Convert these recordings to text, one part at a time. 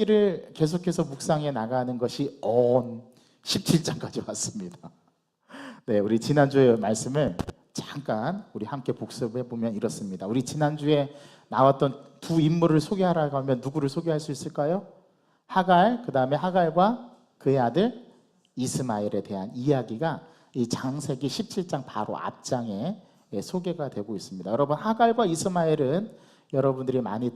를 계속해서 묵상해 나가는 것이 온 17장까지 왔습니다. 네, 우리 지난주의 말씀을 잠깐 우리 함께 복습해 보면 이렇습니다. 우리 지난주에 나왔던 두 인물을 소개하라고 하면 누구를 소개할 수 있을까요? 하갈, 그 다음에 하갈과 그의 아들 이스마엘에 대한 이야기가 이 창세기 17장 바로 앞장에 소개가 되고 있습니다. 여러분, 하갈과 이스마엘은 여러분들이 많이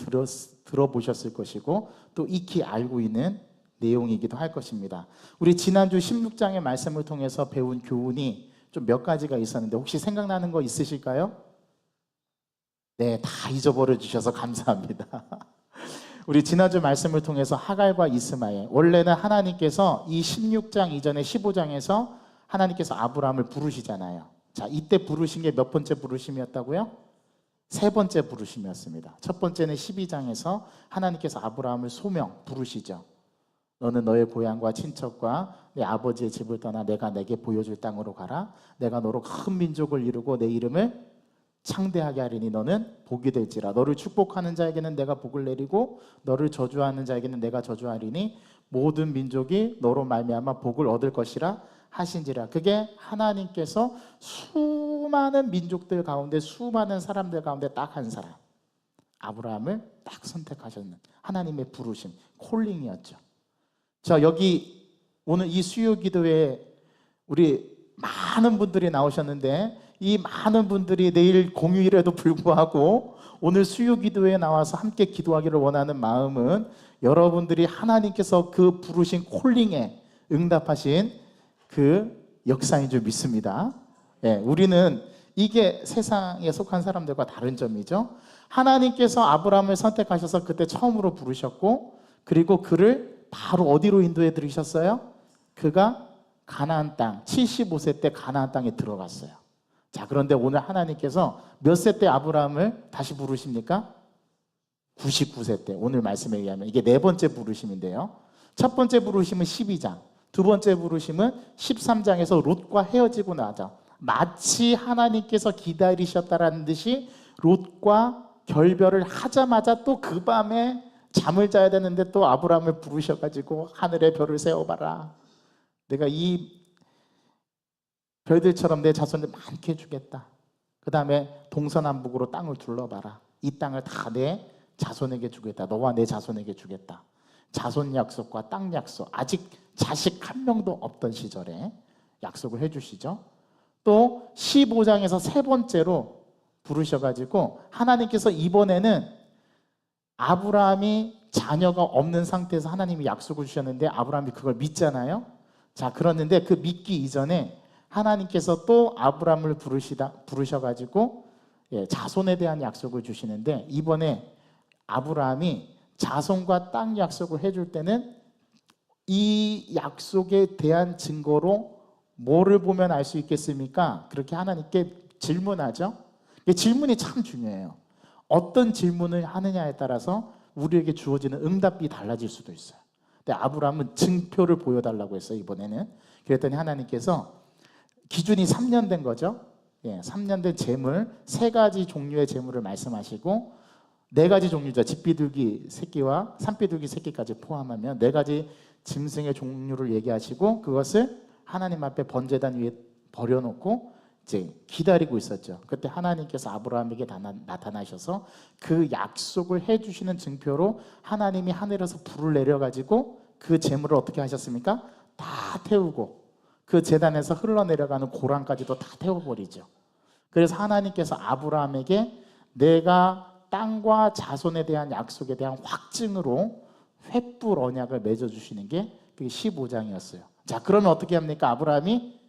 들어보셨을 것이고 또 익히 알고 있는 내용이기도 할 것입니다. 우리 지난주 16장의 말씀을 통해서 배운 교훈이 좀 몇 가지가 있었는데 혹시 생각나는 거 있으실까요? 네, 다 잊어버려 주셔서 감사합니다. 우리 지난주 말씀을 통해서 하갈과 이스마엘, 원래는 하나님께서 이 16장 이전에 15장에서 하나님께서 아브라함을 부르시잖아요. 자, 이때 부르신 게 몇 번째 부르심이었다고요? 세 번째 부르심이었습니다. 첫 번째는 12장에서 하나님께서 아브라함을 소명 부르시죠. 너는 너의 고향과 친척과 내 아버지의 집을 떠나 내가 내게 보여줄 땅으로 가라. 내가 너로 큰 민족을 이루고 내 이름을 창대하게 하리니 너는 복이 될지라. 너를 축복하는 자에게는 내가 복을 내리고 너를 저주하는 자에게는 내가 저주하리니 모든 민족이 너로 말미암아 복을 얻을 것이라 하신지라. 그게 하나님께서 수많은 민족들 가운데 수많은 사람들 가운데 딱 한 사람, 아브라함을 딱 선택하셨는 하나님의 부르심, 콜링이었죠. 자, 여기 오늘 이 수요 기도에 우리 많은 분들이 나오셨는데 이 많은 분들이 내일 공휴일에도 불구하고 오늘 수요 기도에 나와서 함께 기도하기를 원하는 마음은 여러분들이 하나님께서 그 부르신 콜링에 응답하신 그 역사인 줄 믿습니다. 예, 우리는 이게 세상에 속한 사람들과 다른 점이죠. 하나님께서 아브라함을 선택하셔서 그때 처음으로 부르셨고 그리고 그를 바로 어디로 인도해 들이셨어요? 그가 가나안 땅, 75세 때 가나안 땅에 들어갔어요. 자, 그런데 오늘 하나님께서 몇 세 때 아브라함을 다시 부르십니까? 99세 때. 오늘 말씀에 의하면 이게 네 번째 부르심인데요. 첫 번째 부르심은 12장, 두 번째 부르심은 13장에서 롯과 헤어지고 나죠. 마치 하나님께서 기다리셨다라는 듯이 롯과 결별을 하자마자 또 그 밤에 잠을 자야 되는데 또 아브라함을 부르셔가지고 하늘에 별을 세워봐라. 내가 이 별들처럼 내 자손을 많게 해주겠다. 그 다음에 동서남북으로 땅을 둘러봐라. 이 땅을 다 내 자손에게 주겠다. 너와 내 자손에게 주겠다. 자손 약속과 땅 약속. 아직 자식 한 명도 없던 시절에 약속을 해주시죠. 또 15장에서 세 번째로 부르셔가지고 하나님께서 이번에는 아브라함이 자녀가 없는 상태에서 하나님이 약속을 주셨는데 아브라함이 그걸 믿잖아요. 자, 그러는데 그 믿기 이전에 하나님께서 또 아브라함을 부르셔가지고 자손에 대한 약속을 주시는데 이번에 아브라함이 자손과 땅 약속을 해줄 때는 이 약속에 대한 증거로 뭐를 보면 알 수 있겠습니까? 그렇게 하나님께 질문하죠. 질문이 참 중요해요. 어떤 질문을 하느냐에 따라서 우리에게 주어지는 응답이 달라질 수도 있어요. 근데 아브라함은 증표를 보여달라고 했어요. 이번에는. 그랬더니 하나님께서 기준이 3년 된 거죠. 3년 된 재물, 세 가지 종류의 재물을 말씀하시고 네 가지 종류죠. 집비둘기 새끼와 산비둘기 새끼까지 포함하면 네 가지 짐승의 종류를 얘기하시고 그것을 하나님 앞에 번제단 위에 버려놓고 이제 기다리고 있었죠. 그때 하나님께서 아브라함에게 나타나셔서 그 약속을 해주시는 증표로 하나님이 하늘에서 불을 내려가지고 그 재물을 어떻게 하셨습니까? 다 태우고 그 제단에서 흘러내려가는 고랑까지도 다 태워버리죠. 그래서 하나님께서 아브라함에게 내가 땅과 자손에 대한 약속에 대한 확증으로 횃불 언약을 맺어주시는 게 그게 15장이었어요. 자, 그러면 어떻게 합니까? 아브라함이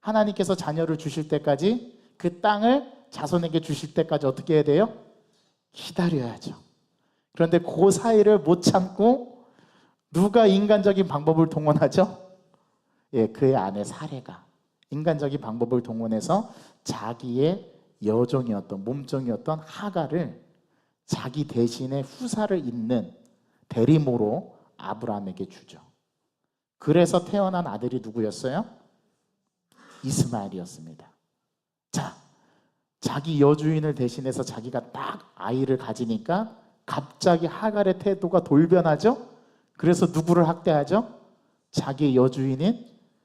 하나님께서 자녀를 주실 때까지 그 땅을 자손에게 주실 때까지 어떻게 해야 돼요? 기다려야죠. 그런데 그 사이를 못 참고 누가 인간적인 방법을 동원하죠? 그의 아내 사레가 인간적인 방법을 동원해서 자기의 여종이었던 몸종이었던 하갈을 자기 대신에 후사를 잇는 대리모로 아브라함에게 주죠. 그래서 태어난 아들이 누구였어요? 이스마엘이었습니다. 자, 자기 여주인을 대신해서 자기가 딱 아이를 가지니까 갑자기 하갈의 태도가 돌변하죠? 그래서 누구를 학대하죠? 자기 여주인인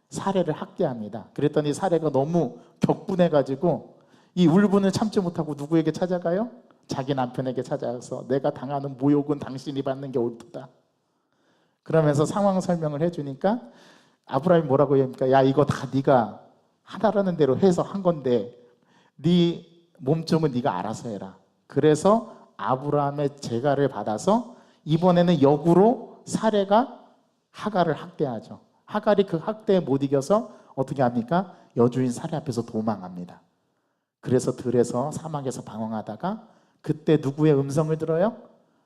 사례를 학대합니다. 그랬더니 사례가 너무 격분해가지고 이 울분을 참지 못하고 누구에게 찾아가요? 자기 남편에게 찾아가서 내가 당하는 모욕은 당신이 받는 게 옳도다. 그러면서 상황 설명을 해주니까 아브라함이 뭐라고 합니까? 야, 이거 다 네가 하라는 대로 해서 한 건데 네 몸종은 네가 알아서 해라. 그래서 아브라함의 제가를 받아서 이번에는 역으로 사례가 하갈을 학대하죠. 하갈이 그 학대에 못 이겨서 어떻게 합니까? 여주인 사례 앞에서 도망합니다. 그래서 들에서 사막에서 방황하다가 그때 누구의 음성을 들어요?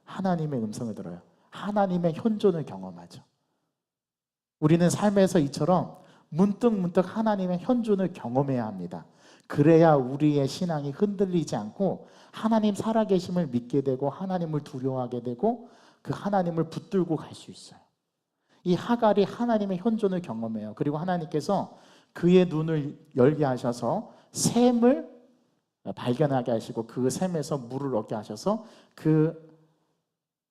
하나님의 음성을 들어요. 하나님의 현존을 경험하죠. 우리는 삶에서 이처럼 문득문득 하나님의 현존을 경험해야 합니다. 그래야 우리의 신앙이 흔들리지 않고 하나님 살아계심을 믿게 되고 하나님을 두려워하게 되고 그 하나님을 붙들고 갈 수 있어요. 이 하갈이 하나님의 현존을 경험해요. 그리고 하나님께서 그의 눈을 열게 하셔서 샘을 발견하게 하시고 그 샘에서 물을 얻게 하셔서 그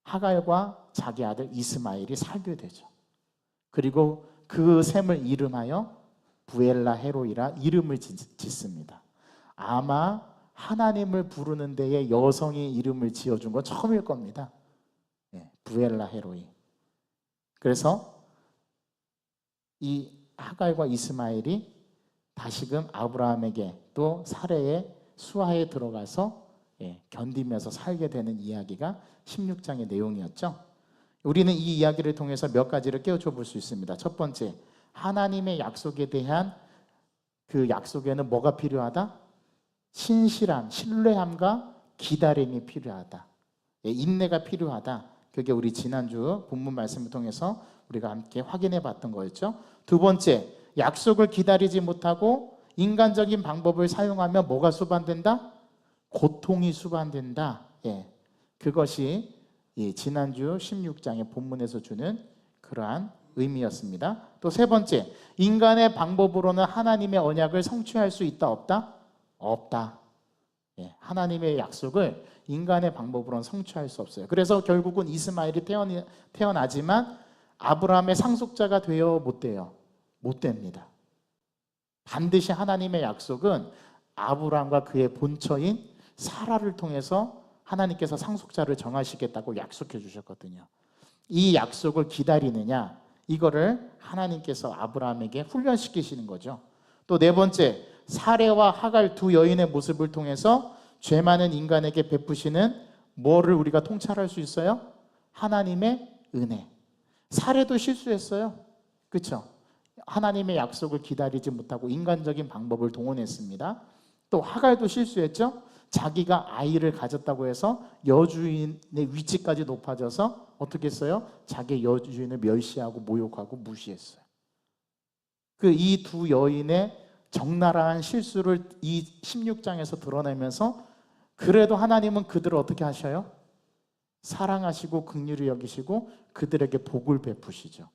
하갈과 자기 아들 이스마엘이 살게 되죠. 그리고 그 샘을 이름하여 부엘라 헤로이라 이름을 짓습니다. 아마 하나님을 부르는 데에 여성이 이름을 지어준 건 처음일 겁니다. 부엘라 헤로이. 그래서 이 하갈과 이스마엘이 다시금 아브라함에게 또 사레의 수하에 들어가서 견디면서 살게 되는 이야기가 16장의 내용이었죠. 우리는 이 이야기를 통해서 몇 가지를 깨우쳐 볼 수 있습니다. 첫 번째, 하나님의 약속에 대한 그 약속에는 뭐가 필요하다? 신실함, 신뢰함과 기다림이 필요하다. 인내가 필요하다. 그게 우리 지난주 본문 말씀을 통해서 우리가 함께 확인해 봤던 거였죠. 두 번째, 약속을 기다리지 못하고 인간적인 방법을 사용하면 뭐가 수반된다? 고통이 수반된다. 그것이 지난주 16장의 본문에서 주는 그러한 의미였습니다. 또 세 번째, 인간의 방법으로는 하나님의 언약을 성취할 수 있다 없다? 없다. 하나님의 약속을 인간의 방법으로는 성취할 수 없어요. 그래서 결국은 이스마엘이 태어나지만 아브라함의 상속자가 되어 못 돼요. 못 됩니다. 반드시 하나님의 약속은 아브라함과 그의 본처인 사라를 통해서 하나님께서 상속자를 정하시겠다고 약속해 주셨거든요. 이 약속을 기다리느냐, 이거를 하나님께서 아브라함에게 훈련시키시는 거죠. 또 네 번째, 사레와 하갈 두 여인의 모습을 통해서 죄 많은 인간에게 베푸시는 뭐를 우리가 통찰할 수 있어요? 하나님의 은혜. 사레도 실수했어요. 그렇죠? 하나님의 약속을 기다리지 못하고 인간적인 방법을 동원했습니다. 또 하갈도 실수했죠? 자기가 아이를 가졌다고 해서 여주인의 위치까지 높아져서 어떻게 했어요? 자기 여주인을 멸시하고 모욕하고 무시했어요. 그 이 두 여인의 적나라한 실수를 이 16장에서 드러내면서 그래도 하나님은 그들을 어떻게 하셔요? 사랑하시고 긍휼히 여기시고 그들에게 복을 베푸시죠.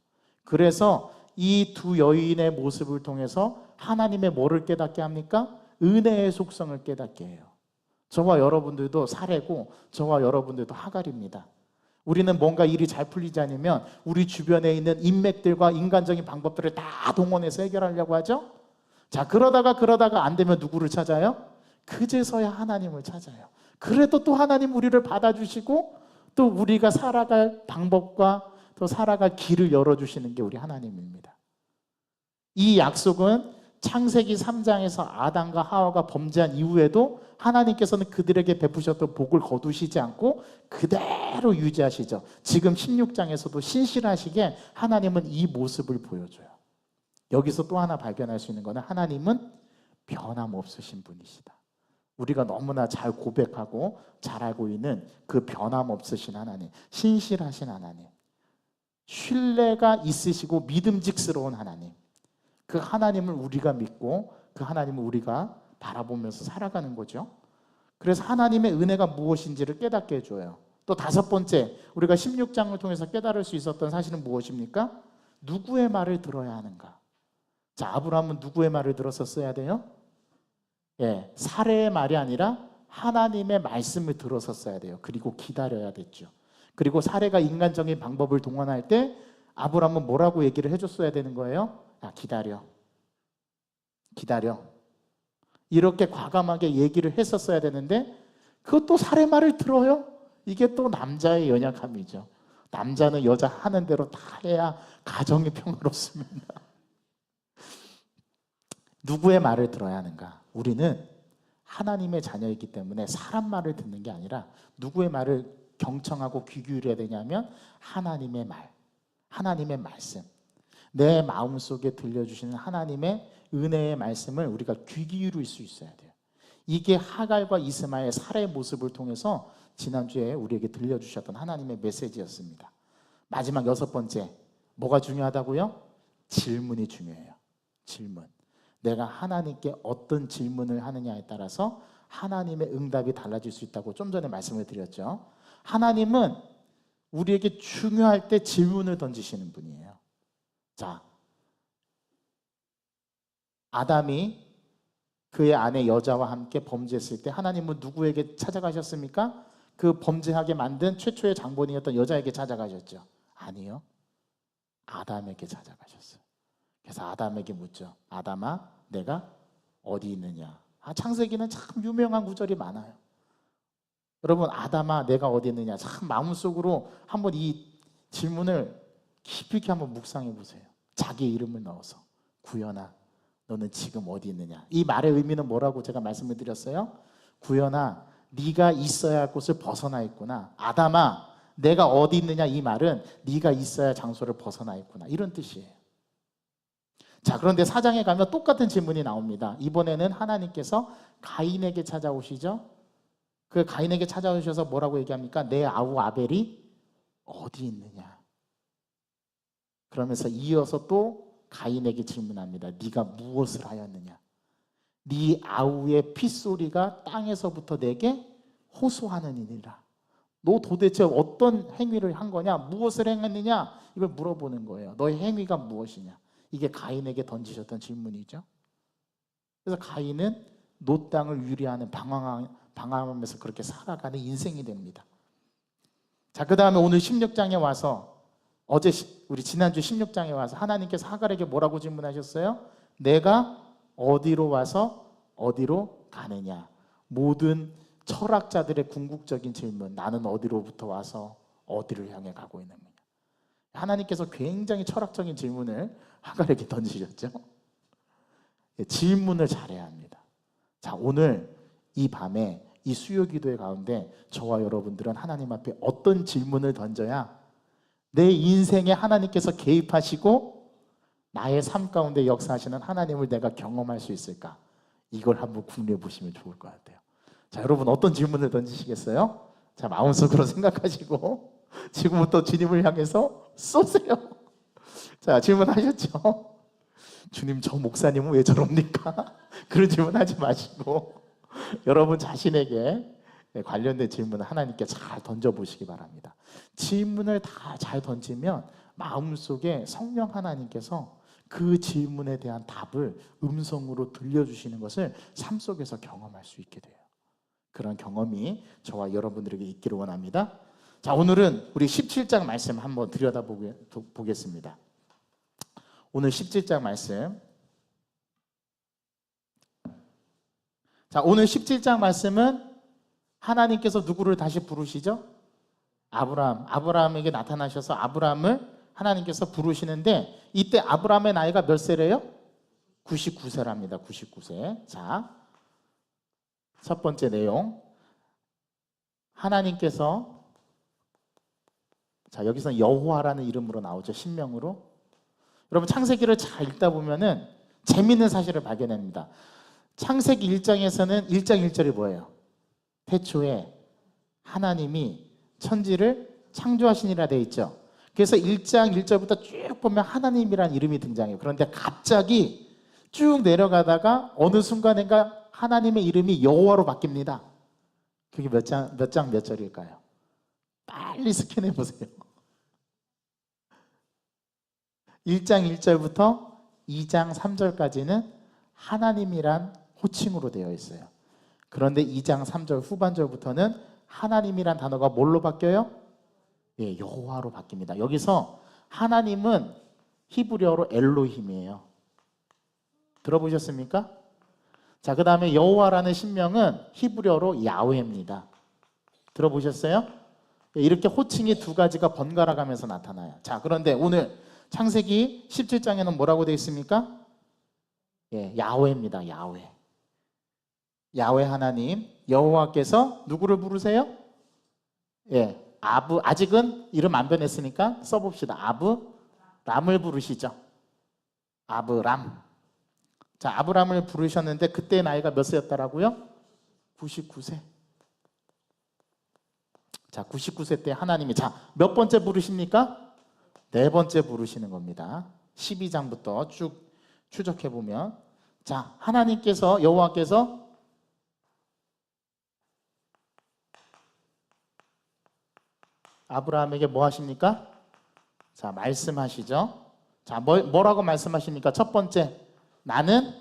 그래서 이 두 여인의 모습을 통해서 하나님의 뭐를 깨닫게 합니까? 은혜의 속성을 깨닫게 해요. 저와 여러분들도 사례고 저와 여러분들도 하갈입니다. 우리는 뭔가 일이 잘 풀리지 않으면 우리 주변에 있는 인맥들과 인간적인 방법들을 다 동원해서 해결하려고 하죠. 자, 그러다가 안 되면 누구를 찾아요? 그제서야 하나님을 찾아요. 그래도 또 하나님 우리를 받아주시고 또 우리가 살아갈 방법과 또 살아갈 길을 열어주시는 게 우리 하나님입니다. 이 약속은 창세기 3장에서 아담과 하와가 범죄한 이후에도 하나님께서는 그들에게 베푸셨던 복을 거두시지 않고 그대로 유지하시죠. 지금 16장에서도 신실하시게 하나님은 이 모습을 보여줘요. 여기서 또 하나 발견할 수 있는 것은 하나님은 변함없으신 분이시다. 우리가 너무나 잘 고백하고 잘 알고 있는 그 변함없으신 하나님, 신실하신 하나님, 신뢰가 있으시고 믿음직스러운 하나님, 그 하나님을 우리가 믿고 그 하나님을 우리가 바라보면서 살아가는 거죠. 그래서 하나님의 은혜가 무엇인지를 깨닫게 해줘요. 또 다섯 번째, 우리가 16장을 통해서 깨달을 수 있었던 사실은 무엇입니까? 누구의 말을 들어야 하는가? 자, 아브라함은 누구의 말을 들었었어야 돼요? 사례의 말이 아니라 하나님의 말씀을 들었었어야 돼요. 그리고 기다려야 됐죠. 그리고 사례가 인간적인 방법을 동원할 때 아브라함은 뭐라고 얘기를 해줬어야 되는 거예요? 야, 기다려. 기다려. 이렇게 과감하게 얘기를 했었어야 되는데 그것도 사례 말을 들어요? 이게 또 남자의 연약함이죠. 남자는 여자 하는 대로 다 해야 가정이 평화롭습니다. 누구의 말을 들어야 하는가? 우리는 하나님의 자녀이기 때문에 사람 말을 듣는 게 아니라 누구의 말을 경청하고 귀 기울여야 되냐면 하나님의 말, 하나님의 말씀, 내 마음속에 들려주시는 하나님의 은혜의 말씀을 우리가 귀 기울일 수 있어야 돼요. 이게 하갈과 이스마엘 살해의 모습을 통해서 지난주에 우리에게 들려주셨던 하나님의 메시지였습니다. 마지막 6번째, 뭐가 중요하다고요? 질문이 중요해요. 질문. 내가 하나님께 어떤 질문을 하느냐에 따라서 하나님의 응답이 달라질 수 있다고 좀 전에 말씀을 드렸죠. 하나님은 우리에게 중요할 때 질문을 던지시는 분이에요. 자, 아담이 그의 아내 여자와 함께 범죄했을 때 하나님은 누구에게 찾아가셨습니까? 그 범죄하게 만든 최초의 장본인이었던 여자에게 찾아가셨죠? 아니요. 아담에게 찾아가셨어요. 그래서 아담에게 묻죠. 아담아, 내가 어디 있느냐? 창세기는 참 유명한 구절이 많아요. 여러분, 아담아, 내가 어디 있느냐? 참 마음속으로 한번 이 질문을 깊이 있게 한번 묵상해 보세요. 자기 이름을 넣어서. 구연아, 너는 지금 어디 있느냐? 이 말의 의미는 뭐라고 제가 말씀을 드렸어요? 구연아, 네가 있어야 할 곳을 벗어나 있구나. 아담아, 내가 어디 있느냐? 이 말은 네가 있어야 할 장소를 벗어나 있구나. 이런 뜻이에요. 자, 그런데 4장에 가면 똑같은 질문이 나옵니다. 이번에는 하나님께서 가인에게 찾아오시죠. 그 가인에게 찾아오셔서 뭐라고 얘기합니까? 내 아우 아벨이 어디 있느냐? 그러면서 이어서 또 가인에게 질문합니다. 네가 무엇을 하였느냐? 네 아우의 핏소리가 땅에서부터 내게 호소하는 일이라. 너 도대체 어떤 행위를 한 거냐? 무엇을 행했느냐? 이걸 물어보는 거예요. 너의 행위가 무엇이냐? 이게 가인에게 던지셨던 질문이죠. 그래서 가인은 노 땅을 유리하는 방황하면서 그렇게 살아가는 인생이 됩니다. 자, 그 다음에 오늘 16장에 와서 우리 지난주 16장에 와서 하나님께서 하갈에게 뭐라고 질문하셨어요? 내가 어디로 와서 어디로 가느냐? 모든 철학자들의 궁극적인 질문, 나는 어디로부터 와서 어디를 향해 가고 있는 거냐? 하나님께서 굉장히 철학적인 질문을 하갈에게 던지셨죠. 질문을 잘해야 합니다. 자, 오늘 이 밤에 이 수요 기도의 가운데 저와 여러분들은 하나님 앞에 어떤 질문을 던져야 내 인생에 하나님께서 개입하시고 나의 삶 가운데 역사하시는 하나님을 내가 경험할 수 있을까? 이걸 한번 궁리해 보시면 좋을 것 같아요. 자, 여러분 어떤 질문을 던지시겠어요? 자, 마음속으로 생각하시고 지금부터 주님을 향해서 쏘세요. 자, 질문하셨죠? 주님, 저 목사님은 왜 저럽니까? 그런 질문 하지 마시고 여러분 자신에게 관련된 질문을 하나님께 잘 던져보시기 바랍니다. 질문을 다 잘 던지면 마음속에 성령 하나님께서 그 질문에 대한 답을 음성으로 들려주시는 것을 삶 속에서 경험할 수 있게 돼요. 그런 경험이 저와 여러분들에게 있기를 원합니다. 자, 오늘은 우리 17장 말씀 한번 들여다보겠습니다. 오늘 17장 말씀. 자, 오늘 17장 말씀은 하나님께서 누구를 다시 부르시죠? 아브라함에게 나타나셔서 아브라함을 하나님께서 부르시는데 이때 아브라함의 나이가 몇 세래요? 99세랍니다. 99세. 자, 첫 번째 내용. 하나님께서, 자, 여기서는 여호와라는 이름으로 나오죠. 신명으로. 여러분 창세기를 잘 읽다 보면은 재미있는 사실을 발견합니다. 창세기 1장에서는 1장 1절이 뭐예요? 태초에 하나님이 천지를 창조하시니라 되어 있죠. 그래서 1장 1절부터 쭉 보면 하나님이라는 이름이 등장해요. 그런데 갑자기 쭉 내려가다가 어느 순간인가 하나님의 이름이 여호와로 바뀝니다. 그게 몇 장 몇 절일까요? 빨리 스캔해 보세요. 1장 1절부터 2장 3절까지는 하나님이란 호칭으로 되어 있어요. 그런데 2장 3절 후반절부터는 하나님이란 단어가 뭘로 바뀌어요? 예, 여호와로 바뀝니다. 여기서 하나님은 히브리어로 엘로힘이에요. 들어보셨습니까? 자, 그 다음에 여호와라는 신명은 히브리어로 야훼입니다. 들어보셨어요? 예, 이렇게 호칭이 두 가지가 번갈아 가면서 나타나요. 자, 그런데 오늘 창세기 17장에는 뭐라고 되어 있습니까? 예, 야훼입니다. 야훼. 야훼 하나님, 여호와께서 누구를 부르세요? 예, 아직은 이름 안 변했으니까 써봅시다. 아브람을 부르시죠. 아브람. 자, 아브람을 부르셨는데 그때 나이가 몇 세였더라고요? 99세. 자, 99세 때 하나님이 몇 번째 부르십니까? 네 번째 부르시는 겁니다. 12장부터 쭉 추적해 보면 하나님께서 여호와께서 아브라함에게 뭐 하십니까? 말씀하시죠. 뭐라고 말씀하십니까? 첫 번째, 나는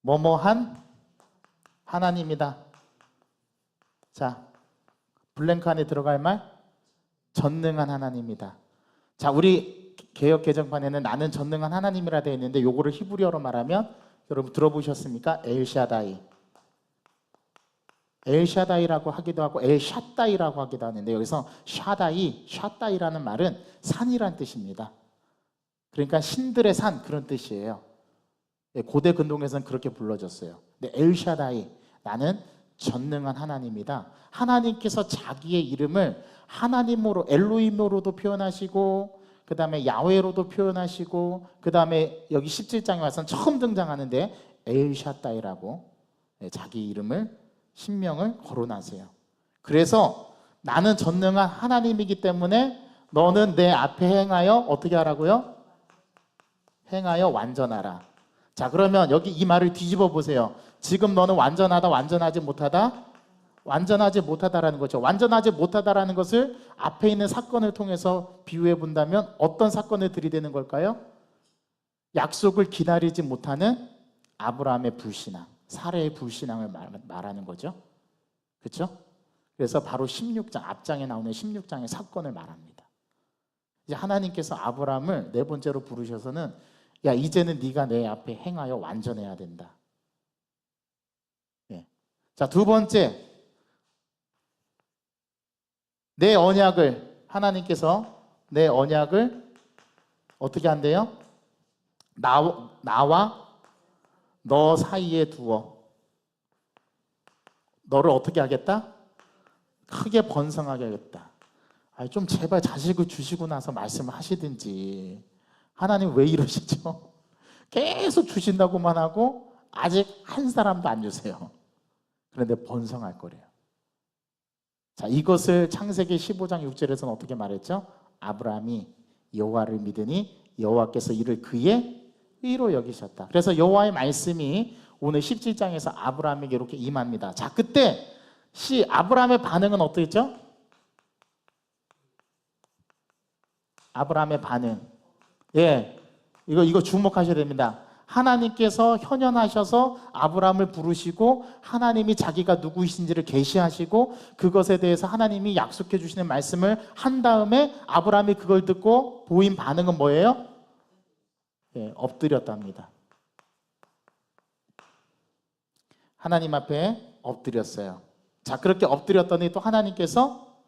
뭐뭐한 하나님이다. 블랭크 안에 들어갈 말? 전능한 하나님이다. 우리 개역 개정판에는 나는 전능한 하나님이라 되어 있는데 요거를 히브리어로 말하면 여러분 들어보셨습니까? 엘샤다이. 엘샤다이라고 하기도 하고 엘샤다이라고 하기도 하는데 여기서 샤다이라는 말은 산이란 뜻입니다. 그러니까 신들의 산 그런 뜻이에요. 고대 근동에서는 그렇게 불러졌어요. 근데 엘샤다이, 나는 전능한 하나님이다. 하나님께서 자기의 이름을 하나님으로 엘로힘으로도 표현하시고 그 다음에 야훼로도 표현하시고 그 다음에 여기 17장에 와서는 처음 등장하는데 엘샤다이라고 자기 이름을 신명을 거론하세요. 그래서 나는 전능한 하나님이기 때문에 너는 내 앞에 행하여 어떻게 하라고요? 행하여 완전하라. 그러면 여기 이 말을 뒤집어 보세요. 지금 너는 완전하다, 완전하지 못하다? 완전하지 못하다라는 거죠. 완전하지 못하다라는 것을 앞에 있는 사건을 통해서 비유해 본다면 어떤 사건을 들이대는 걸까요? 약속을 기다리지 못하는 아브라함의 불신앙, 사례의 불신앙을 말하는 거죠. 그렇죠? 그래서 바로 16장, 앞장에 나오는 16장의 사건을 말합니다. 이제 하나님께서 아브라함을 네 번째로 부르셔서는 야, 이제는 네가 내 앞에 행하여 완전해야 된다. 예. 두 번째, 내 언약을 하나님께서 내 언약을 어떻게 한대요? 나와 너 사이에 두어 너를 어떻게 하겠다? 크게 번성하게 하겠다. 좀 제발 자식을 주시고 나서 말씀을 하시든지. 하나님 왜 이러시죠? 계속 주신다고만 하고 아직 한 사람도 안 주세요. 그런데 번성할 거래요. 이것을 창세기 15장 6절에서는 어떻게 말했죠? 아브라함이 여호와를 믿으니 여호와께서 이를 그의 의로 여기셨다. 그래서 여호와의 말씀이 오늘 17장에서 아브라함에게 이렇게 임합니다. 그때 아브라함의 반응은 어떻겠죠? 아브라함의 반응. 예, 이거 주목하셔야 됩니다. 하나님께서 현현하셔서 아브라함을 부르시고 하나님이 자기가 누구이신지를 계시하시고 그것에 대해서 하나님이 약속해 주시는 말씀을 한 다음에 아브라함이 그걸 듣고 보인 반응은 뭐예요? 예, 엎드렸답니다. 하나님 앞에 엎드렸어요. 그렇게 엎드렸더니 또 하나님께서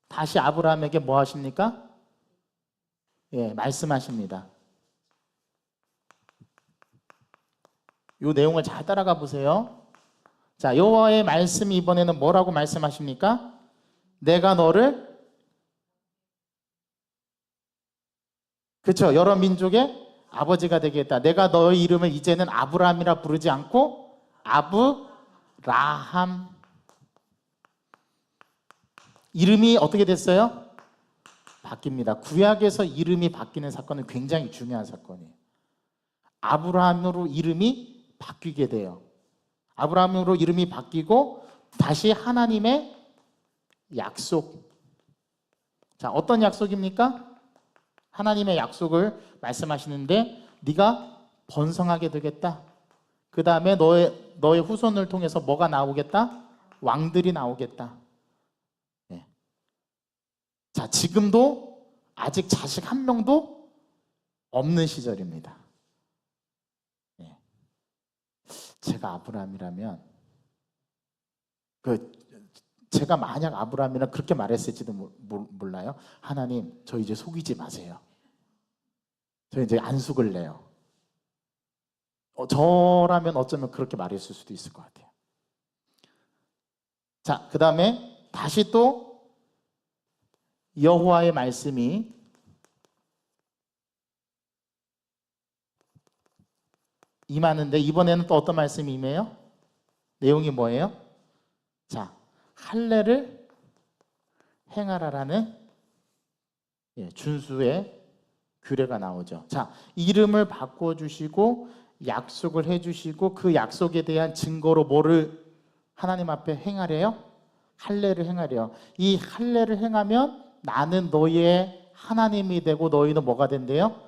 다시 아브라함에게 뭐 하십니까? 예, 말씀하십니다. 이 내용을 잘 따라가 보세요. 여호와의 말씀이 이번에는 뭐라고 말씀하십니까? 내가 너를 그렇죠. 여러 민족의 아버지가 되겠다. 내가 너의 이름을 이제는 아브라함이라 부르지 않고 아브라함. 이름이 어떻게 됐어요? 바뀝니다. 구약에서 이름이 바뀌는 사건은 굉장히 중요한 사건이에요. 아브라함으로 이름이 바뀌게 돼요. 아브라함으로 이름이 바뀌고 다시 하나님의 약속. 어떤 약속입니까? 하나님의 약속을 말씀하시는데 네가 번성하게 되겠다. 그 다음에 너의 후손을 통해서 뭐가 나오겠다? 왕들이 나오겠다. 네. 자, 지금도 아직 자식 한 명도 없는 시절입니다. 예. 제가 아브라함이라면 제가 만약 아브라함이라 그렇게 말했을지도 몰라요. 하나님, 저 이제 속이지 마세요. 저 이제 안 속을래요. 저라면 어쩌면 그렇게 말했을 수도 있을 것 같아요. 자, 그 다음에 다시 또 여호와의 말씀이 임하는데, 이번에는 또 어떤 말씀이 임해요? 내용이 뭐예요? 자, 할례를 행하라라는 준수의 규례가 나오죠. 자, 이름을 바꿔주시고 약속을 해주시고 그 약속에 대한 증거로 뭐를 하나님 앞에 행하래요? 할례를 행하래요. 이 할례를 행하면 나는 너희의 하나님이 되고 너희는 뭐가 된대요?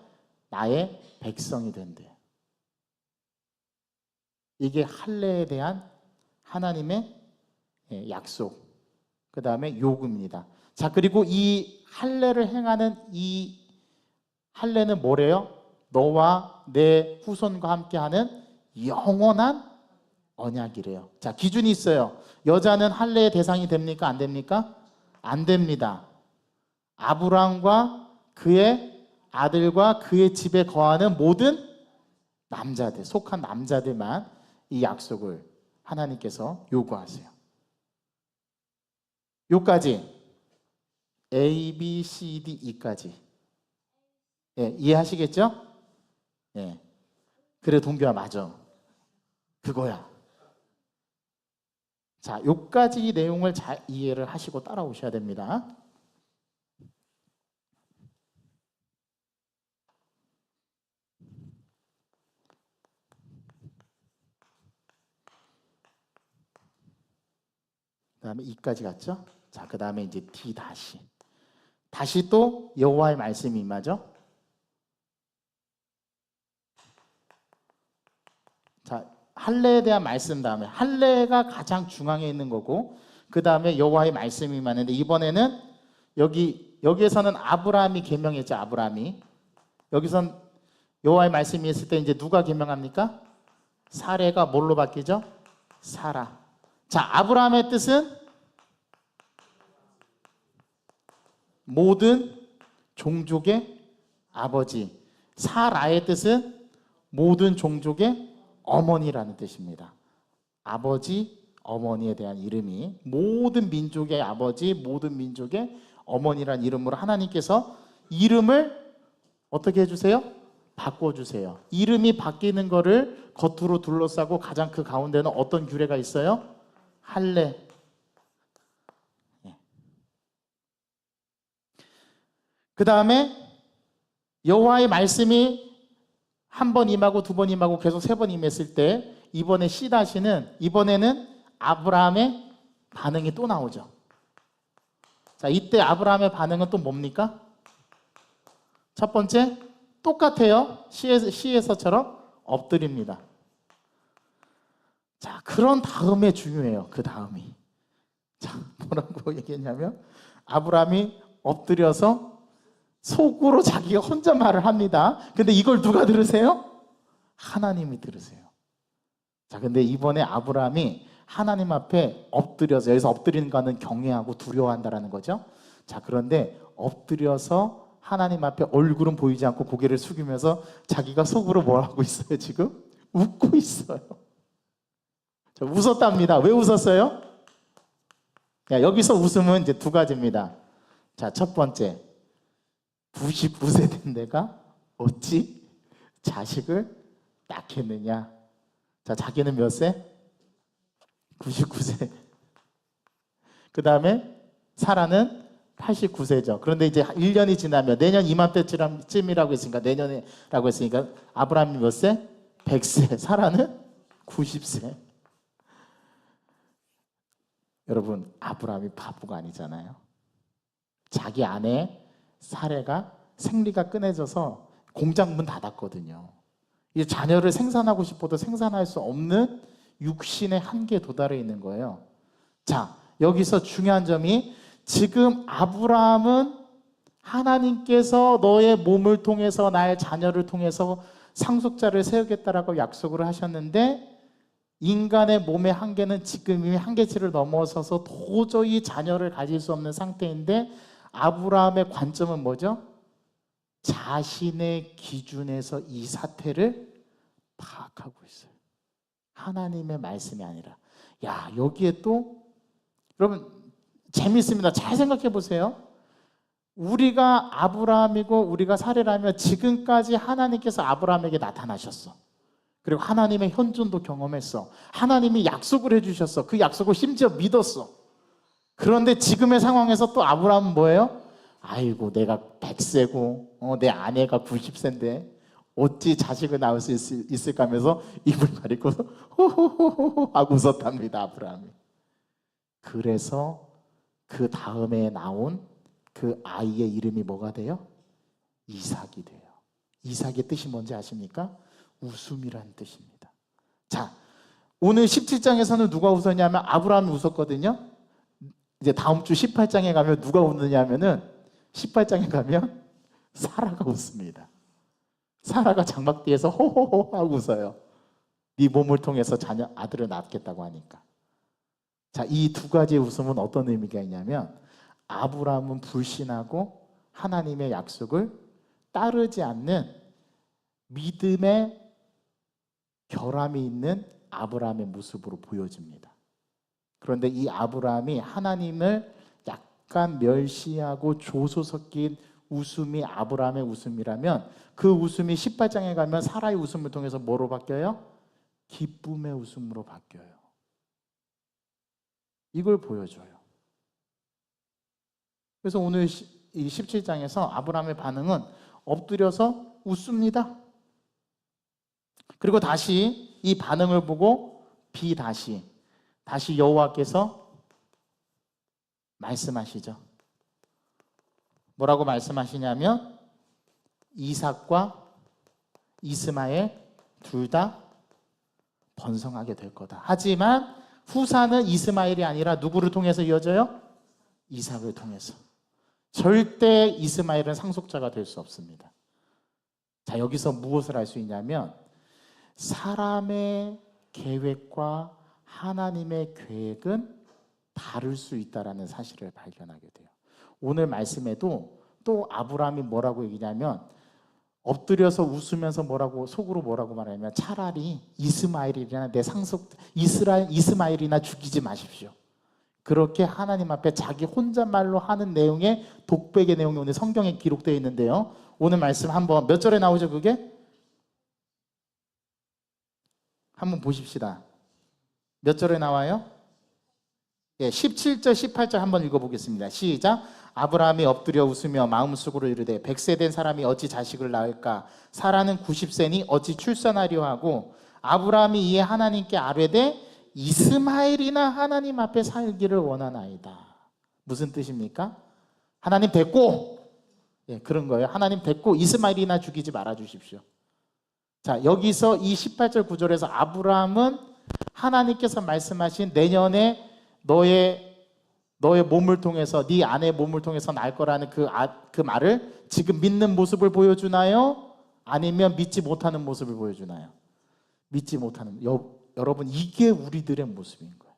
나의 백성이 된대요. 이게 할례에 대한 하나님의 약속, 그 다음에 요구입니다. 자, 그리고 이 할례를 행하는 이 할례는 뭐래요? 너와 내 후손과 함께하는 영원한 언약이래요. 자, 기준이 있어요. 여자는 할례의 대상이 됩니까? 안 됩니까? 안 됩니다. 아브라함과 그의 아들과 그의 집에 거하는 모든 남자들, 속한 남자들만 이 약속을 하나님께서 요구하세요. 요까지 A, B, C, D, E까지 이해하시겠죠? 그래 동규야, 맞아, 그거야. 자, 요까지 내용을 잘 이해를 하시고 따라오셔야 됩니다. 그 다음에 E까지 갔죠? 자, 그 다음에 이제 D 다시 또 여호와의 말씀이 임하죠? 자, 할례에 대한 말씀 다음에 할례가 가장 중앙에 있는 거고, 그 다음에 여호와의 말씀이 임하는데, 이번에는 여기에서는 아브라함이 계명했죠. 아브라함이 여기선 여호와의 말씀이 있을 때 이제 누가 계명합니까? 사례가 뭘로 바뀌죠? 사라. 자, 아브라함의 뜻은 모든 종족의 아버지, 사라의 뜻은 모든 종족의 어머니라는 뜻입니다. 아버지, 어머니에 대한 이름이 모든 민족의 아버지, 모든 민족의 어머니라는 이름으로 하나님께서 이름을 어떻게 해주세요? 바꿔주세요. 이름이 바뀌는 거를 겉으로 둘러싸고 가장 그 가운데는 어떤 규례가 있어요? 할례. 그 다음에 여호와의 말씀이 한 번 임하고 두 번 임하고 계속 세 번 임했을 때, 이번에 C-는 이번에는 아브라함의 반응이 또 나오죠. 자, 이때 아브라함의 반응은 또 뭡니까? 첫 번째, 똑같아요. C에서처럼 엎드립니다. 자, 그런 다음에 중요해요. 그 다음이. 자, 뭐라고 얘기했냐면, 아브라함이 엎드려서 속으로 자기가 혼자 말을 합니다. 근데 이걸 누가 들으세요? 하나님이 들으세요. 자, 근데 이번에 아브라함이 하나님 앞에 엎드려서, 여기서 엎드리는 거는 경외하고 두려워한다라는 거죠. 자, 그런데 엎드려서 하나님 앞에 얼굴은 보이지 않고 고개를 숙이면서 자기가 속으로 뭘 하고 있어요? 지금 웃고 있어요. 자, 웃었답니다. 왜 웃었어요? 여기서 웃음은 이제 두 가지입니다. 자, 첫 번째, 99세 된 내가 어찌 자식을 낳겠느냐. 자, 자기는 몇 세? 99세. 그 다음에 사라는 89세죠. 그런데 이제 1년이 지나면 내년 이맘때쯤이라고 했으니까, 내년이라고 했으니까 아브라함이 몇 세? 100세. 사라는 90세. 여러분, 아브라함이 바보가 아니잖아요. 자기 아내 사례가 생리가 끊어져서 공장 문 닫았거든요. 이 자녀를 생산하고 싶어도 생산할 수 없는 육신의 한계에 도달해 있는 거예요. 자, 여기서 중요한 점이, 지금 아브라함은 하나님께서 너의 몸을 통해서 나의 자녀를 통해서 상속자를 세우겠다라고 약속을 하셨는데 인간의 몸의 한계는 지금 이미 한계치를 넘어서서 도저히 자녀를 가질 수 없는 상태인데 아브라함의 관점은 뭐죠? 자신의 기준에서 이 사태를 파악하고 있어요. 하나님의 말씀이 아니라. 야, 여기에 또 여러분 재밌습니다. 잘 생각해 보세요. 우리가 아브라함이고 우리가 사례라면 지금까지 하나님께서 아브라함에게 나타나셨어. 그리고 하나님의 현존도 경험했어. 하나님이 약속을 해주셨어. 그 약속을 심지어 믿었어. 그런데 지금의 상황에서 또 아브라함은 뭐예요? 아이고 내가 100세고 내 아내가 90세인데 어찌 자식을 낳을 수 있을까 하면서 입을 가리고 호호호호 하고 웃었답니다. 아브라함이. 그래서 그 다음에 나온 그 아이의 이름이 뭐가 돼요? 이삭이 돼요. 이삭의 뜻이 뭔지 아십니까? 웃음이라는 뜻입니다. 자, 오늘 17장에서는 누가 웃었냐면 아브라함이 웃었거든요. 이제 다음 주 18장에 가면 누가 웃느냐 하면은 18장에 가면 사라가 웃습니다. 사라가 장막뒤에서 호호호 하고 웃어요. 네 몸을 통해서 자녀 아들을 낳겠다고 하니까. 자, 이 두 가지의 웃음은 어떤 의미가 있냐면 아브라함은 불신하고 하나님의 약속을 따르지 않는 믿음의 결함이 있는 아브라함의 모습으로 보여집니다. 그런데 이 아브라함이 하나님을 약간 멸시하고 조소 섞인 웃음이 아브라함의 웃음이라면 그 웃음이 18장에 가면 사라의 웃음을 통해서 뭐로 바뀌어요? 기쁨의 웃음으로 바뀌어요. 이걸 보여줘요. 그래서 오늘 이 17장에서 아브라함의 반응은 엎드려서 웃습니다. 그리고 다시 이 반응을 보고 다시 여호와께서 말씀하시죠. 뭐라고 말씀하시냐면 이삭과 이스마엘 둘 다 번성하게 될 거다. 하지만 후사는 이스마엘이 아니라 누구를 통해서 이어져요? 이삭을 통해서. 절대 이스마엘은 상속자가 될 수 없습니다. 자, 여기서 무엇을 알 수 있냐면 사람의 계획과 하나님의 계획은 다를 수 있다는 사실을 발견하게 돼요. 오늘 말씀에도 또 아브라함이 뭐라고 얘기냐면 엎드려서 웃으면서 속으로 뭐라고 말하냐면 차라리 이스마엘이나 내 상속 이스마엘이나 죽이지 마십시오. 그렇게 하나님 앞에 자기 혼잣말로 하는 내용의 독백의 내용이 오늘 성경에 기록되어 있는데요. 오늘 말씀 한번 몇 절에 나오죠 그게? 한번 보십시다. 몇 절에 나와요? 17절 18절 한번 읽어보겠습니다. 시작. 아브라함이 엎드려 웃으며 마음속으로 이르되 100세 된 사람이 어찌 자식을 낳을까? 사라는 90세니 어찌 출산하려 하고 아브라함이 이에 하나님께 아뢰되 이스마엘이나 하나님 앞에 살기를 원하나이다. 무슨 뜻입니까? 하나님 됐고 그런 거예요. 하나님 됐고 이스마엘이나 죽이지 말아 주십시오. 자, 여기서 이 18절 9절에서 아브라함은 하나님께서 말씀하신 내년에 너의 몸을 통해서 네 아내의 몸을 통해서 날 거라는 그 말을 지금 믿는 모습을 보여주나요? 아니면 믿지 못하는 모습을 보여주나요? 믿지 못하는 여러분 이게 우리들의 모습인 거예요.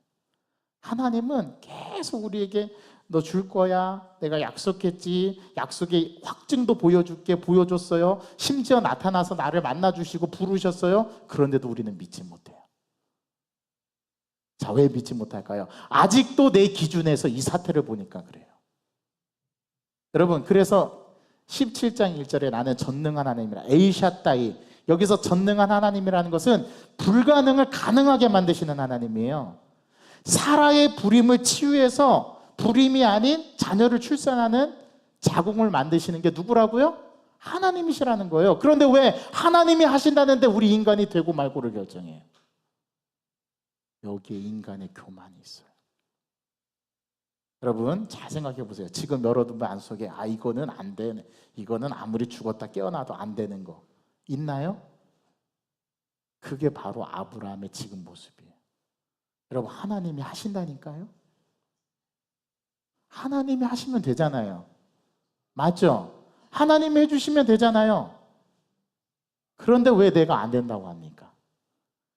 하나님은 계속 우리에게 너 줄 거야. 내가 약속했지. 약속의 확증도 보여줬어요. 심지어 나타나서 나를 만나주시고 부르셨어요. 그런데도 우리는 믿지 못해요. 자, 왜 믿지 못할까요? 아직도 내 기준에서 이 사태를 보니까 그래요. 여러분, 그래서 17장 1절에 나는 전능한 하나님이라 엘샤다이, 여기서 전능한 하나님이라는 것은 불가능을 가능하게 만드시는 하나님이에요. 사라의 불임을 치유해서 불임이 아닌 자녀를 출산하는 자궁을 만드시는 게 누구라고요? 하나님이시라는 거예요. 그런데 왜 하나님이 하신다는데 우리 인간이 되고 말고를 결정해요? 여기에 인간의 교만이 있어요. 여러분 잘 생각해 보세요. 지금 여러분 마음속에 이거는 안 되네, 이거는 아무리 죽었다 깨어나도 안 되는 거 있나요? 그게 바로 아브라함의 지금 모습이에요. 여러분 하나님이 하신다니까요. 하나님이 하시면 되잖아요. 맞죠? 하나님이 해주시면 되잖아요. 그런데 왜 내가 안 된다고 합니까?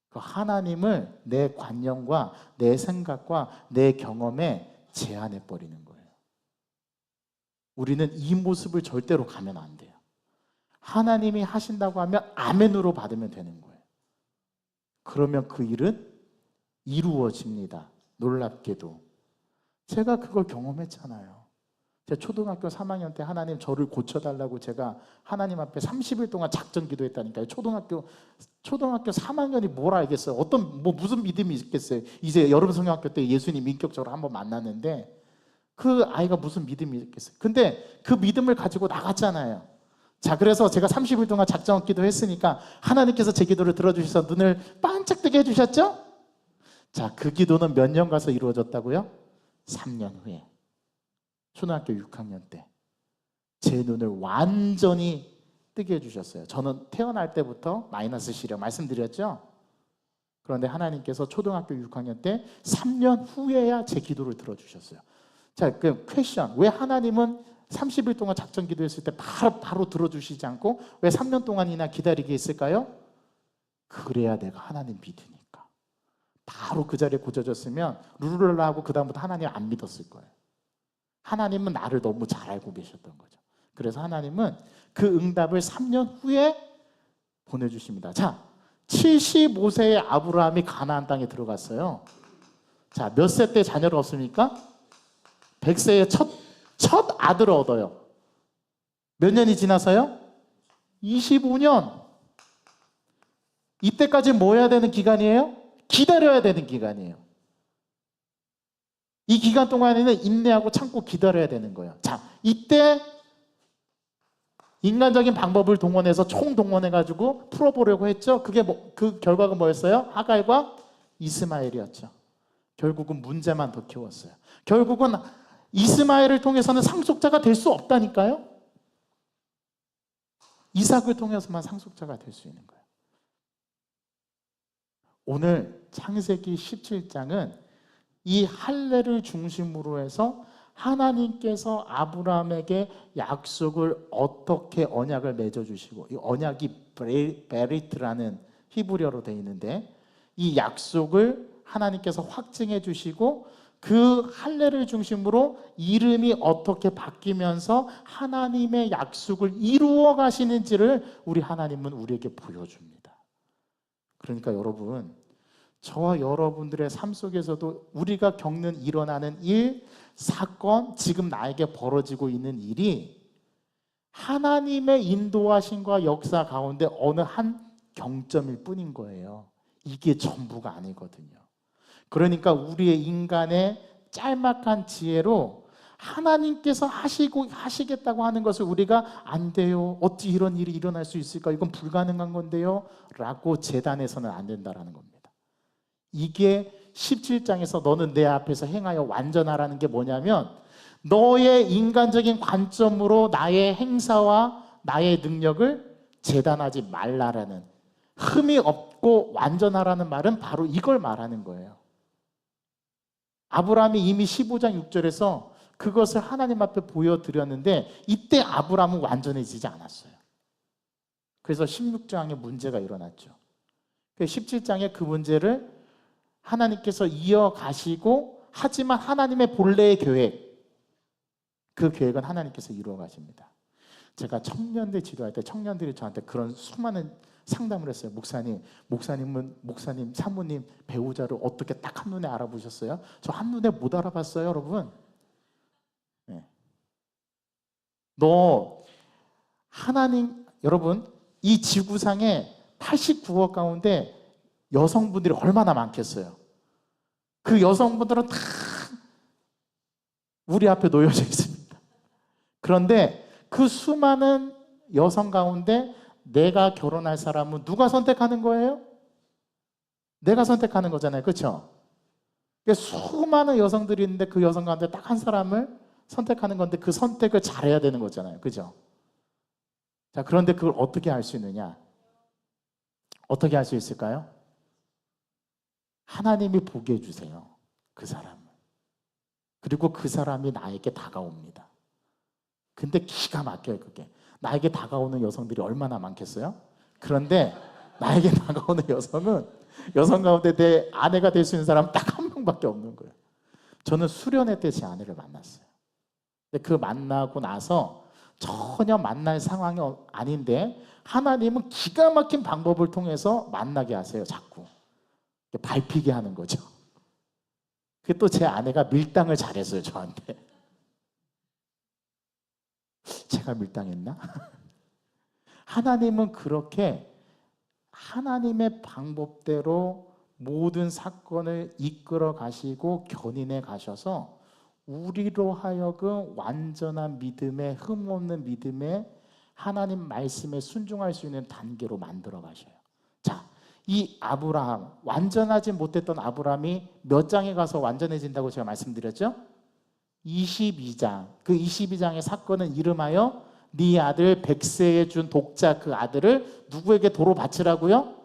그 하나님을 내 관념과 내 생각과 내 경험에 제한해 버리는 거예요. 우리는 이 모습을 절대로 가면 안 돼요. 하나님이 하신다고 하면 아멘으로 받으면 되는 거예요. 그러면 그 일은 이루어집니다. 놀랍게도. 제가 그걸 경험했잖아요. 제가 초등학교 3학년 때 하나님 저를 고쳐달라고 제가 하나님 앞에 30일 동안 작전 기도했다니까요. 초등학교 3학년이 뭘 알겠어요. 무슨 믿음이 있겠어요. 이제 여름 성경학교 때 예수님 인격적으로 한번 만났는데 그 아이가 무슨 믿음이 있겠어요. 근데 그 믿음을 가지고 나갔잖아요. 자, 그래서 제가 30일 동안 작전 기도했으니까 하나님께서 제 기도를 들어주셔서 눈을 반짝뜨게 해주셨죠? 자, 그 기도는 몇 년 가서 이루어졌다고요? 3년 후에. 초등학교 6학년 때 제 눈을 완전히 뜨게 해주셨어요. 저는 태어날 때부터 마이너스 시력 말씀드렸죠? 그런데 하나님께서 초등학교 6학년 때 3년 후에야 제 기도를 들어주셨어요. 자, 그 퀘션, 왜 하나님은 30일 동안 작전 기도했을 때 바로 들어주시지 않고 왜 3년 동안이나 기다리게 했을까요? 그래야 내가 하나님 믿으니까. 바로 그 자리에 고쳐졌으면 룰루랄라 하고 그 다음부터 하나님 안 믿었을 거예요. 하나님은 나를 너무 잘 알고 계셨던 거죠. 그래서 하나님은 그 응답을 3년 후에 보내주십니다. 자, 75세의 아브라함이 가나안 땅에 들어갔어요. 자, 몇 세 때 자녀를 얻습니까? 100세에 첫 아들을 얻어요. 몇 년이 지나서요? 25년. 이때까지 뭐 해야 되는 기간이에요? 기다려야 되는 기간이에요. 이 기간 동안에는 인내하고 참고 기다려야 되는 거예요. 자, 이때 인간적인 방법을 동원해서 총동원해가지고 풀어보려고 했죠. 그 결과가 뭐였어요? 하갈과 이스마엘이었죠. 결국은 문제만 더 키웠어요. 결국은 이스마엘을 통해서는 상속자가 될 수 없다니까요. 이삭을 통해서만 상속자가 될 수 있는 거예요. 오늘 창세기 17장은 이 할례를 중심으로 해서 하나님께서 아브라함에게 약속을 어떻게 언약을 맺어주시고, 이 언약이 베리트라는 히브리어로 되어 있는데 이 약속을 하나님께서 확증해 주시고 그 할례를 중심으로 이름이 어떻게 바뀌면서 하나님의 약속을 이루어 가시는지를 우리 하나님은 우리에게 보여줍니다. 그러니까 여러분, 저와 여러분들의 삶 속에서도 우리가 겪는 일어나는 일, 사건, 지금 나에게 벌어지고 있는 일이 하나님의 인도하심과 역사 가운데 어느 한 경점일 뿐인 거예요. 이게 전부가 아니거든요. 그러니까 우리의 인간의 짤막한 지혜로 하나님께서 하시겠다고 하는 것을 우리가 안 돼요. 어찌 이런 일이 일어날 수 있을까? 이건 불가능한 건데요. 라고 재단해서는 안 된다라는 겁니다. 이게 17장에서 너는 내 앞에서 행하여 완전하라는 게 뭐냐면 너의 인간적인 관점으로 나의 행사와 나의 능력을 재단하지 말라라는, 흠이 없고 완전하라는 말은 바로 이걸 말하는 거예요. 아브라함이 이미 15장 6절에서 그것을 하나님 앞에 보여드렸는데 이때 아브라함은 완전해지지 않았어요. 그래서 16장에 문제가 일어났죠. 17장에 그 문제를 하나님께서 이어가시고, 하지만 하나님의 본래의 계획, 그 계획은 하나님께서 이루어 가십니다. 제가 청년들 지도할 때 청년들이 저한테 그런 수많은 상담을 했어요. 목사님, 사모님, 배우자를 어떻게 딱 한눈에 알아보셨어요? 저 한눈에 못 알아봤어요, 여러분. 네. 여러분, 이 지구상에 89억 가운데 여성분들이 얼마나 많겠어요? 그 여성분들은 다 우리 앞에 놓여져 있습니다. 그런데 그 수많은 여성 가운데 내가 결혼할 사람은 누가 선택하는 거예요? 내가 선택하는 거잖아요. 그렇죠? 수많은 여성들이 있는데 그 여성 가운데 딱 한 사람을 선택하는 건데 그 선택을 잘해야 되는 거잖아요. 그렇죠? 자, 그런데 그걸 어떻게 할 수 있느냐? 어떻게 할 수 있을까요? 하나님이 보게 해주세요. 그 사람을. 그리고 그 사람이 나에게 다가옵니다. 근데 기가 막혀요, 그게. 나에게 다가오는 여성들이 얼마나 많겠어요? 그런데 나에게 다가오는 여성 가운데 내 아내가 될 수 있는 사람은 딱 한 명밖에 없는 거예요. 저는 수련회 때 제 아내를 만났어요. 근데 그 만나고 나서 전혀 만날 상황이 아닌데 하나님은 기가 막힌 방법을 통해서 만나게 하세요. 자꾸 밟히게 하는 거죠. 그게 또 제 아내가 밀당을 잘했어요, 저한테. 제가 밀당했나? 하나님은 그렇게 하나님의 방법대로 모든 사건을 이끌어 가시고 견인해 가셔서 우리로 하여금 완전한 믿음에, 흠없는 믿음에 하나님 말씀에 순종할 수 있는 단계로 만들어 가셔요. 자, 이 아브라함, 완전하지 못했던 아브라함이 몇 장에 가서 완전해진다고 제가 말씀드렸죠? 22장. 그 22장의 사건은 이름하여 네 아들 백세에 준 독자 그 아들을 누구에게 도로 바치라고요?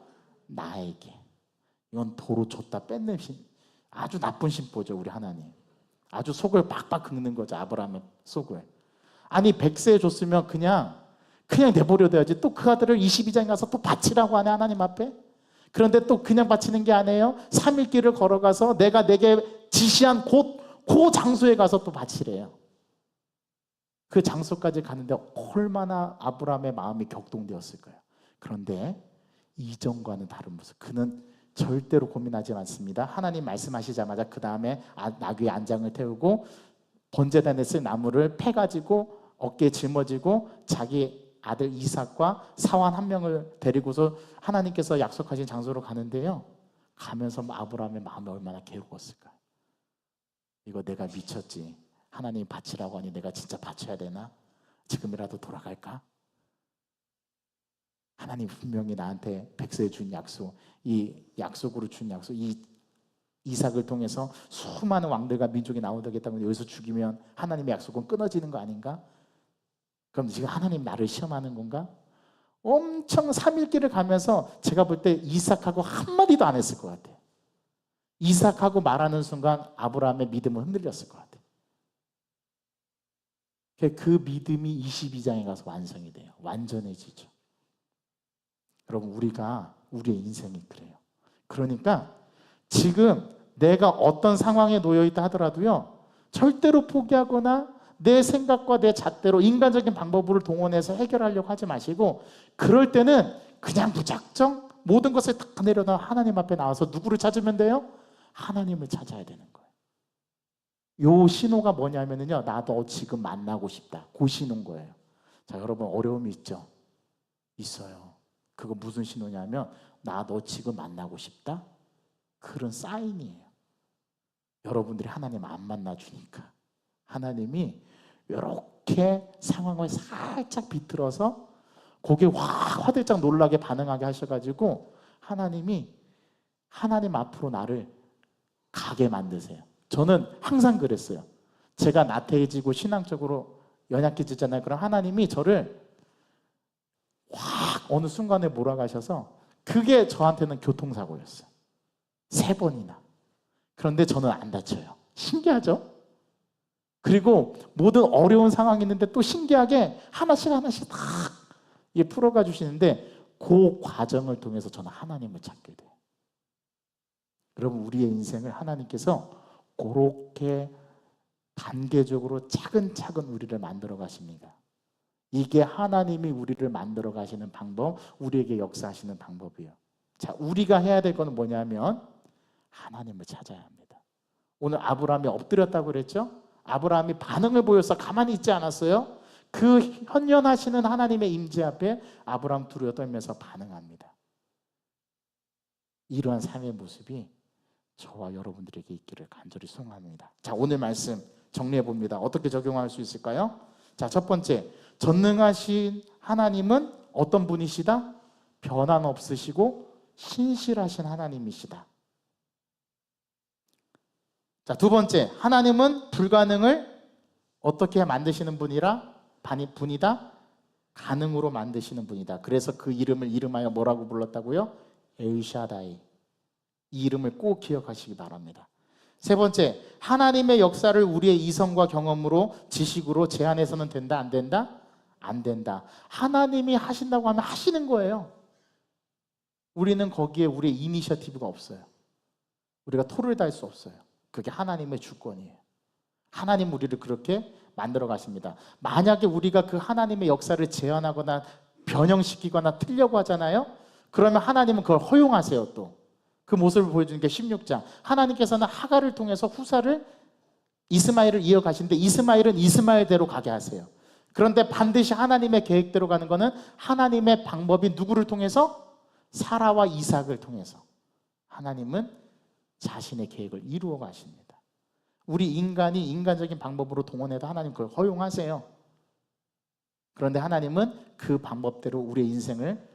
나에게. 이건 도로 줬다 뺏는 아주 나쁜 심보죠, 우리 하나님. 아주 속을 박박 긁는 거죠, 아브라함의 속을. 아니 백세에 줬으면 그냥 내버려 둬야지. 또 그 아들을 22장에 가서 또 바치라고 하네, 하나님 앞에. 그런데 또 그냥 바치는 게 아니에요. 3일 길을 걸어가서 내가 내게 지시한 그 장소에 가서 또 바치래요. 그 장소까지 가는데 얼마나 아브라함의 마음이 격동되었을까요? 그런데 이전과는 다른 모습. 그는 절대로 고민하지 않습니다. 하나님 말씀하시자마자 그 다음에 나귀의 안장을 태우고 번제단에 쓸 나무를 패가지고 어깨에 짊어지고 자기 아들 이삭과 사환 한 명을 데리고서 하나님께서 약속하신 장소로 가는데요. 가면서 아브라함의 마음이 얼마나 괴로웠을까요? 이거 내가 미쳤지. 하나님 바치라고 하니 내가 진짜 바쳐야 되나? 지금이라도 돌아갈까? 하나님 분명히 나한테 백세에 준 약속, 이 약속으로 준 약속, 이 이삭을 통해서 수많은 왕들과 민족이 나오겠다고 때문에 여기서 죽이면 하나님의 약속은 끊어지는 거 아닌가? 그럼 지금 하나님 나를 시험하는 건가? 엄청 3일길을 가면서 제가 볼 때 이삭하고 한마디도 안 했을 것 같아요. 이삭하고 말하는 순간 아브라함의 믿음은 흔들렸을 것 같아요. 그 믿음이 22장에 가서 완성이 돼요. 완전해지죠. 여러분, 우리의 인생이 그래요. 그러니까 지금 내가 어떤 상황에 놓여 있다 하더라도요, 절대로 포기하거나 내 생각과 내 잣대로 인간적인 방법을 동원해서 해결하려고 하지 마시고, 그럴 때는 그냥 무작정 모든 것을 다 내려놔 하나님 앞에 나와서 누구를 찾으면 돼요? 하나님을 찾아야 되는 거예요. 요 신호가 뭐냐면요, 나도 지금 만나고 싶다. 그 신호인 거예요. 자, 여러분, 어려움이 있죠? 있어요. 그거 무슨 신호냐면 나 너 지금 만나고 싶다? 그런 사인이에요. 여러분들이 하나님 안 만나주니까 하나님이 이렇게 상황을 살짝 비틀어서 거기에 화들짝 놀라게 반응하게 하셔가지고 하나님 앞으로 나를 가게 만드세요. 저는 항상 그랬어요. 제가 나태해지고 신앙적으로 연약해지잖아요. 그럼 하나님이 저를 확 어느 순간에 몰아가셔서, 그게 저한테는 교통사고였어요. 3번이나. 그런데 저는 안 다쳐요. 신기하죠? 그리고 모든 어려운 상황이 있는데 또 신기하게 하나씩 다 풀어가 주시는데, 그 과정을 통해서 저는 하나님을 찾게 돼요. 여러분, 우리의 인생을 하나님께서 그렇게 단계적으로 차근차근 우리를 만들어 가십니다. 이게 하나님이 우리를 만들어 가시는 방법, 우리에게 역사하시는 방법이에요. 자, 우리가 해야 될 거는 뭐냐면 하나님을 찾아야 합니다. 오늘 아브라함이 엎드렸다고 그랬죠? 아브라함이 반응을 보여서 가만히 있지 않았어요? 그 현현하시는 하나님의 임재 앞에 아브라함 두려워 떨면서 반응합니다. 이러한 삶의 모습이 저와 여러분들에게 있기를 간절히 소망합니다. 자, 오늘 말씀 정리해 봅니다. 어떻게 적용할 수 있을까요? 자, 첫 번째, 전능하신 하나님은 어떤 분이시다? 변함없으시고 신실하신 하나님이시다. 자, 두 번째, 하나님은 불가능을 어떻게 만드시는 분이다? 가능으로 만드시는 분이다. 그래서 그 이름을 이름하여 뭐라고 불렀다고요? 엘샤다이. 이 이름을 꼭 기억하시기 바랍니다. 세 번째, 하나님의 역사를 우리의 이성과 경험으로 지식으로 제한해서는 된다, 안 된다? 안 된다. 하나님이 하신다고 하면 하시는 거예요. 우리는 거기에 우리의 이니셔티브가 없어요. 우리가 토를 달 수 없어요. 그게 하나님의 주권이에요. 하나님 우리를 그렇게 만들어 가십니다. 만약에 우리가 그 하나님의 역사를 제한하거나 변형시키거나 틀려고 하잖아요. 그러면 하나님은 그걸 허용하세요. 또 그 모습을 보여주는 게 16장. 하나님께서는 하갈을 통해서 후사를 이스마엘을 이어가시는데 이스마엘은 이스마엘대로 가게 하세요. 그런데 반드시 하나님의 계획대로 가는 것은 하나님의 방법이 누구를 통해서? 사라와 이삭을 통해서 하나님은 자신의 계획을 이루어 가십니다. 우리 인간이 인간적인 방법으로 동원해도 하나님 그걸 허용하세요. 그런데 하나님은 그 방법대로 우리의 인생을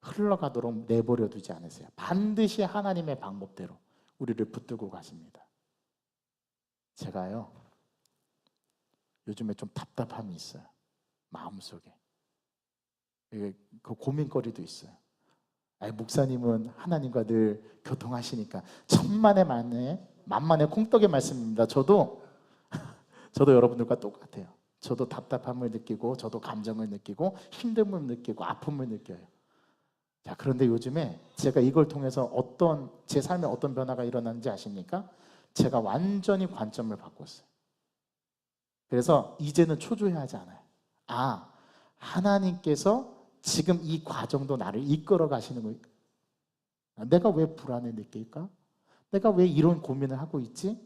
흘러가도록 내버려 두지 않으세요. 반드시 하나님의 방법대로 우리를 붙들고 가십니다. 제가요, 요즘에 좀 답답함이 있어요. 마음속에. 그 고민거리도 있어요. 목사님은 하나님과 늘 교통하시니까 만만의 콩떡의 말씀입니다. 저도 여러분들과 똑같아요. 저도 답답함을 느끼고 저도 감정을 느끼고 힘듦을 느끼고 아픔을 느껴요. 자, 그런데 요즘에 제가 이걸 통해서 제 삶에 어떤 변화가 일어났는지 아십니까? 제가 완전히 관점을 바꿨어요. 그래서 이제는 초조해하지 않아요. 하나님께서 지금 이 과정도 나를 이끌어 가시는 거예요. 내가 왜 불안을 느낄까? 내가 왜 이런 고민을 하고 있지?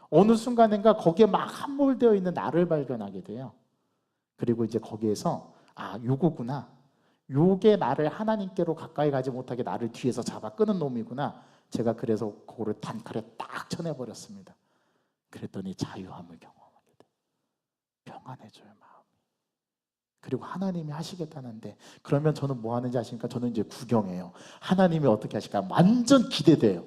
어느 순간인가 거기에 막 함몰되어 있는 나를 발견하게 돼요. 그리고 이제 거기에서 요거구나. 요게 나를 하나님께로 가까이 가지 못하게 나를 뒤에서 잡아 끄는 놈이구나. 제가 그래서 그거를 단칼에 딱 쳐내버렸습니다. 그랬더니 자유함을 경험하게 돼요. 평안해져요, 마음이. 그리고 하나님이 하시겠다는데 그러면 저는 뭐 하는지 아십니까? 저는 이제 구경해요. 하나님이 어떻게 하실까? 완전 기대돼요.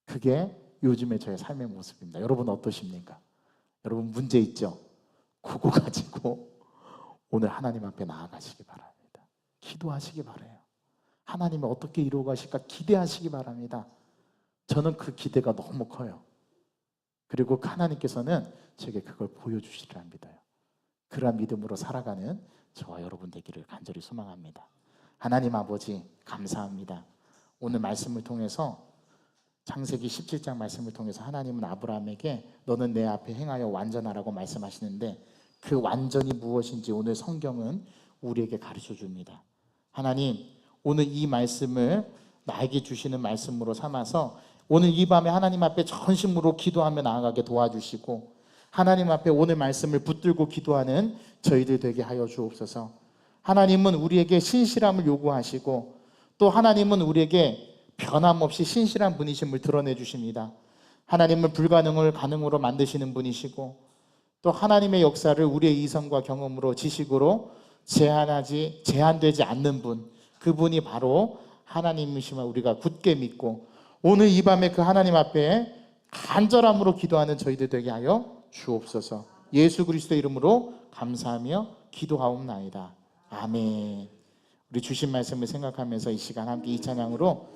그게 요즘의 저의 삶의 모습입니다. 여러분 어떠십니까? 여러분 문제 있죠? 그거 가지고 오늘 하나님 앞에 나아가시기 바랍니다. 기도하시기 바라요. 하나님이 어떻게 이루어 가실까 기대하시기 바랍니다. 저는 그 기대가 너무 커요. 그리고 하나님께서는 제게 그걸 보여주시리라 믿어요. 그러한 믿음으로 살아가는 저와 여러분 되기를 간절히 소망합니다. 하나님 아버지 감사합니다. 오늘 말씀을 통해서 창세기 17장 말씀을 통해서 하나님은 아브라함에게 너는 내 앞에 행하여 완전하라고 말씀하시는데 그 완전이 무엇인지 오늘 성경은 우리에게 가르쳐 줍니다. 하나님, 오늘 이 말씀을 나에게 주시는 말씀으로 삼아서 오늘 이 밤에 하나님 앞에 전심으로 기도하며 나아가게 도와주시고 하나님 앞에 오늘 말씀을 붙들고 기도하는 저희들 되게 하여 주옵소서. 하나님은 우리에게 신실함을 요구하시고 또 하나님은 우리에게 변함없이 신실한 분이심을 드러내 주십니다. 하나님은 불가능을 가능으로 만드시는 분이시고 또 하나님의 역사를 우리의 이성과 경험으로 지식으로 제한되지 않는 분, 그분이 바로 하나님이심을 우리가 굳게 믿고 오늘 이 밤에 그 하나님 앞에 간절함으로 기도하는 저희들 되게 하여 주옵소서. 예수 그리스도의 이름으로 감사하며 기도하옵나이다. 아멘. 우리 주신 말씀을 생각하면서 이 시간 함께 이 찬양으로